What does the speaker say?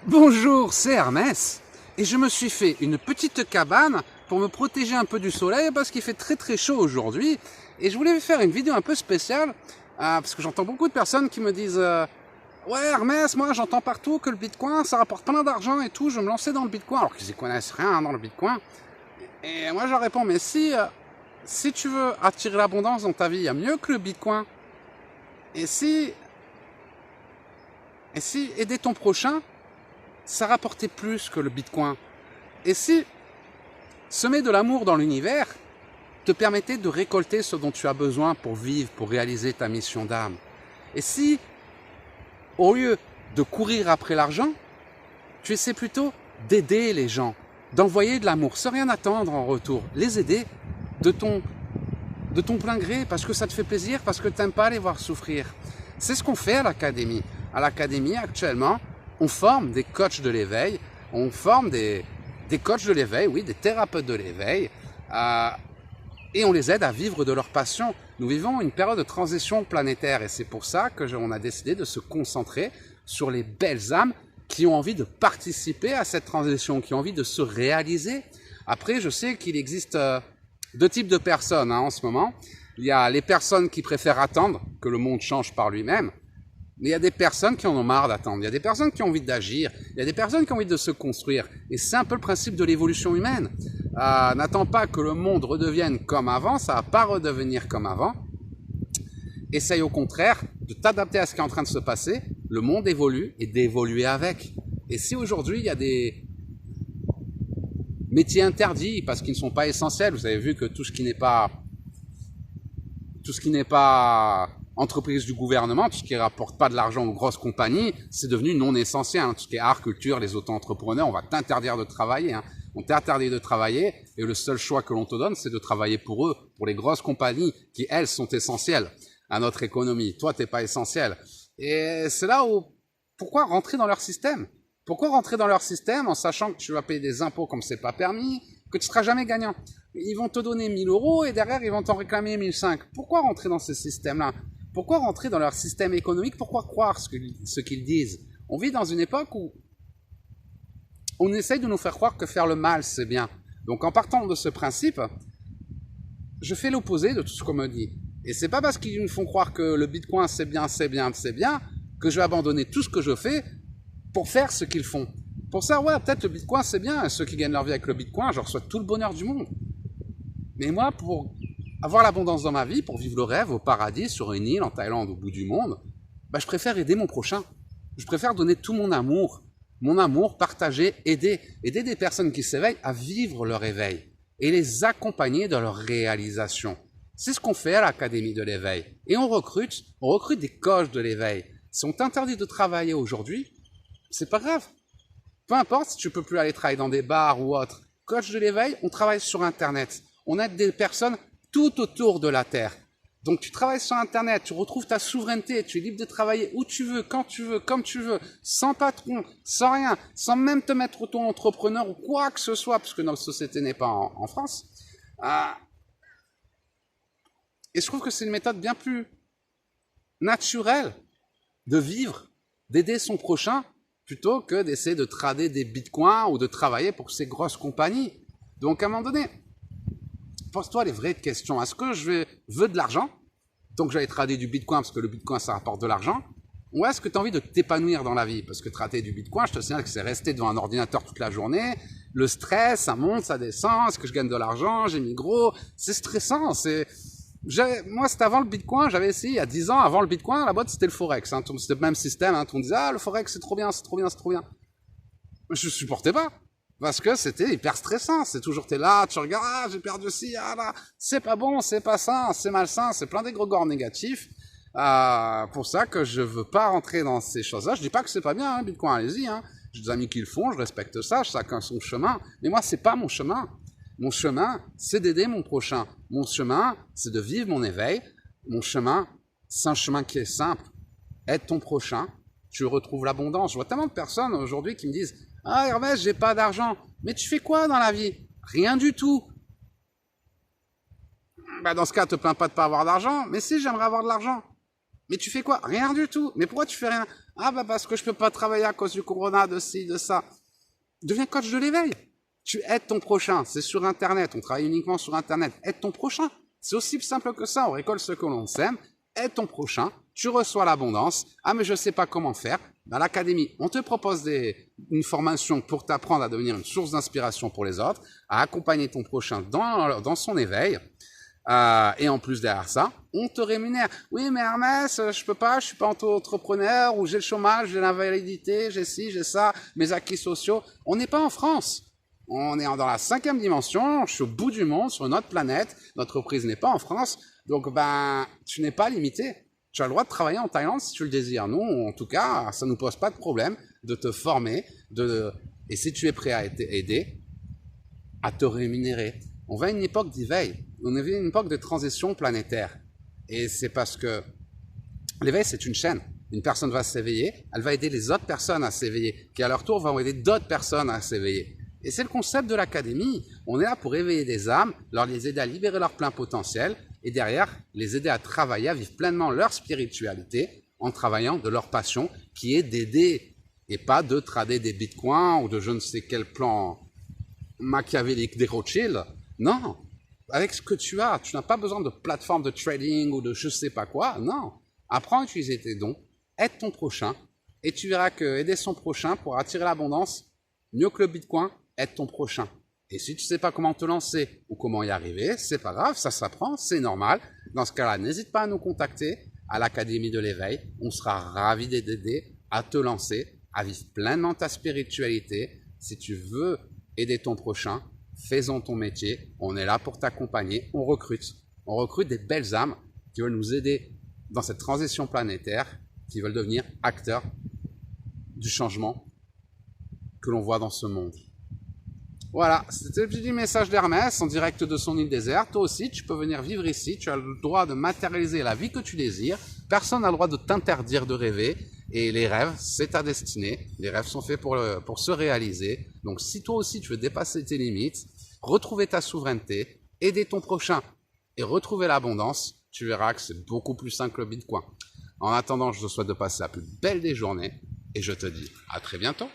Bonjour, c'est Hermès et je me suis fait une petite cabane pour me protéger un peu du soleil parce qu'il fait très chaud aujourd'hui et je voulais faire une vidéo un peu spéciale parce que j'entends beaucoup de personnes qui me disent ouais Hermès, moi j'entends partout que le Bitcoin ça rapporte plein d'argent et tout, je vais me lancer dans le Bitcoin alors qu'ils y connaissent rien dans le Bitcoin. Et moi je leur réponds mais si tu veux attirer l'abondance dans ta vie, il y a mieux que le Bitcoin. Et si aider ton prochain ça rapportait plus que le Bitcoin. Et si semer de l'amour dans l'univers te permettait de récolter ce dont tu as besoin pour vivre, pour réaliser ta mission d'âme. Et si, au lieu de courir après l'argent, tu essaies plutôt d'aider les gens, d'envoyer de l'amour, sans rien attendre en retour, les aider de ton plein gré, parce que ça te fait plaisir, parce que tu n'aimes pas les voir souffrir. C'est ce qu'on fait à l'académie. À l'académie, actuellement, on forme des coachs de l'éveil, on forme des coachs de l'éveil, oui, des thérapeutes de l'éveil, et on les aide à vivre de leur passion. Nous vivons une période de transition planétaire et c'est pour ça qu'on a décidé de se concentrer sur les belles âmes qui ont envie de participer à cette transition, qui ont envie de se réaliser. Après, je sais qu'il existe deux types de personnes en ce moment. Il y a les personnes qui préfèrent attendre que le monde change par lui-même. Mais il y a des personnes qui en ont marre d'attendre, il y a des personnes qui ont envie d'agir, il y a des personnes qui ont envie de se construire. Et c'est un peu le principe de l'évolution humaine. N'attends pas que le monde redevienne comme avant, ça va pas redevenir comme avant. Essaye au contraire de t'adapter à ce qui est en train de se passer. Le monde évolue et d'évoluer avec. Et si aujourd'hui il y a des métiers interdits parce qu'ils ne sont pas essentiels, vous avez vu que tout ce qui n'est pas entreprise du gouvernement, tout ce qui ne rapporte pas de l'argent aux grosses compagnies, c'est devenu non essentiel. Tout ce qui est art, culture, les auto-entrepreneurs, on va t'interdire de travailler. On t'interdit de travailler et le seul choix que l'on te donne, c'est de travailler pour eux, pour les grosses compagnies qui, elles, sont essentielles à notre économie. Toi, t'es pas essentiel. Et c'est là où, pourquoi rentrer dans leur système? Pourquoi rentrer dans leur système en sachant que tu vas payer des impôts comme c'est pas permis, que tu seras jamais gagnant? Ils vont te donner 1000 € et derrière, ils vont t'en réclamer 1005. Pourquoi rentrer dans ce système-là? Pourquoi rentrer dans leur système économique? Pourquoi croire ce qu'ils disent? On vit dans une époque où on essaye de nous faire croire que faire le mal, c'est bien. Donc en partant de ce principe, je fais l'opposé de tout ce qu'on me dit. Et c'est pas parce qu'ils me font croire que le Bitcoin, c'est bien, que je vais abandonner tout ce que je fais pour faire ce qu'ils font. Pour ça, ouais, peut-être le Bitcoin, c'est bien. Ceux qui gagnent leur vie avec le Bitcoin, je leur souhaite tout le bonheur du monde. Mais moi, pour avoir l'abondance dans ma vie, pour vivre le rêve au paradis, sur une île, en Thaïlande, au bout du monde, je préfère aider mon prochain. Je préfère donner tout mon amour, partager, aider des personnes qui s'éveillent à vivre leur éveil et les accompagner dans leur réalisation. C'est ce qu'on fait à l'Académie de l'éveil. Et on recrute des coachs de l'éveil. Si on t'interdit de travailler aujourd'hui, c'est pas grave. Peu importe si tu peux plus aller travailler dans des bars ou autre. Coach de l'éveil, on travaille sur Internet. On aide des personnes tout autour de la Terre. Donc tu travailles sur Internet, tu retrouves ta souveraineté, tu es libre de travailler où tu veux, quand tu veux, comme tu veux, sans patron, sans rien, sans même te mettre auto-entrepreneur ou quoi que ce soit, puisque notre société n'est pas en France. Et je trouve que c'est une méthode bien plus naturelle de vivre, d'aider son prochain, plutôt que d'essayer de trader des bitcoins ou de travailler pour ces grosses compagnies. Donc à un moment donné, pose-toi les vraies questions. Est-ce que je veux de l'argent? Donc j'allais trader du bitcoin parce que le bitcoin ça rapporte de l'argent. Ou est-ce que tu as envie de t'épanouir dans la vie? Parce que trader du bitcoin, je te signale que c'est rester devant un ordinateur toute la journée. Le stress, ça monte, ça descend. Est-ce que je gagne de l'argent? J'ai mis gros. C'est stressant. Moi, c'était avant le bitcoin. J'avais essayé il y a 10 ans. Avant le bitcoin, la boîte, c'était le forex. C'était le même système. On disait, le forex, c'est trop bien, c'est trop bien, c'est trop bien. Je supportais pas. Parce que c'était hyper stressant. C'est toujours, t'es là, tu regardes, j'ai perdu ci, là. C'est pas bon, c'est pas sain, c'est malsain, c'est plein d'égrégores négatifs. Pour ça que je veux pas rentrer dans ces choses-là. Je dis pas que c'est pas bien, Bitcoin, allez-y, J'ai des amis qui le font, je respecte ça, chacun son chemin. Mais moi, c'est pas mon chemin. Mon chemin, c'est d'aider mon prochain. Mon chemin, c'est de vivre mon éveil. Mon chemin, c'est un chemin qui est simple. Aide ton prochain, tu retrouves l'abondance. Je vois tellement de personnes aujourd'hui qui me disent « Ah Hermès, j'ai pas d'argent. » Mais tu fais quoi dans la vie? Rien du tout. Dans ce cas, te plains pas de pas avoir d'argent. Mais si, j'aimerais avoir de l'argent. Mais tu fais quoi? Rien du tout. Mais pourquoi tu fais rien? Ah bah parce que je peux pas travailler à cause du corona, de ci, de ça. Deviens coach de l'éveil. Tu aides ton prochain. C'est sur Internet. On travaille uniquement sur Internet. Aide ton prochain. C'est aussi simple que ça. On récolte ce que l'on sème. Aide ton prochain. Tu reçois l'abondance. Ah, mais je sais pas comment faire. Dans l'académie, on te propose une formation pour t'apprendre à devenir une source d'inspiration pour les autres, à accompagner ton prochain dans son éveil. Et en plus derrière ça, on te rémunère. Oui, mais Hermès, je peux pas, je suis pas entrepreneur, ou j'ai le chômage, j'ai l'invalidité, j'ai ci, j'ai ça, mes acquis sociaux. On n'est pas en France. On est dans la 5e dimension, je suis au bout du monde, sur une autre planète. Notre entreprise n'est pas en France. Donc, ben, tu n'es pas limité. Tu as le droit de travailler en Thaïlande si tu le désires. Nous, en tout cas, ça nous pose pas de problème de te former, et si tu es prêt à aider, à te rémunérer. On va à une époque d'éveil. On est à une époque de transition planétaire. Et c'est parce que l'éveil, c'est une chaîne. Une personne va s'éveiller, elle va aider les autres personnes à s'éveiller, qui à leur tour vont aider d'autres personnes à s'éveiller. Et c'est le concept de l'académie. On est là pour éveiller des âmes, les aider à libérer leur plein potentiel, et derrière, les aider à travailler, à vivre pleinement leur spiritualité, en travaillant de leur passion, qui est d'aider, et pas de trader des bitcoins, ou de je ne sais quel plan machiavélique des Rothschild. Non, avec ce que tu n'as pas besoin de plateforme de trading ou de je sais pas quoi. Non, apprends à utiliser tes dons, aide ton prochain, et tu verras que aider son prochain pour attirer l'abondance, mieux que le bitcoin, aide ton prochain. Et si tu sais pas comment te lancer ou comment y arriver, c'est pas grave, ça s'apprend, c'est normal. Dans ce cas-là, n'hésite pas à nous contacter à l'Académie de l'éveil. On sera ravis d'aider à te lancer, à vivre pleinement ta spiritualité. Si tu veux aider ton prochain, fais-en ton métier. On est là pour t'accompagner. On recrute des belles âmes qui veulent nous aider dans cette transition planétaire, qui veulent devenir acteurs du changement que l'on voit dans ce monde. Voilà, c'était le petit message d'Hermès en direct de son île déserte. Toi aussi, tu peux venir vivre ici. Tu as le droit de matérialiser la vie que tu désires. Personne n'a le droit de t'interdire de rêver. Et les rêves, c'est ta destinée. Les rêves sont faits pour se réaliser. Donc si toi aussi tu veux dépasser tes limites, retrouver ta souveraineté, aider ton prochain et retrouver l'abondance, tu verras que c'est beaucoup plus simple que le Bitcoin. En attendant, je te souhaite de passer la plus belle des journées et je te dis à très bientôt.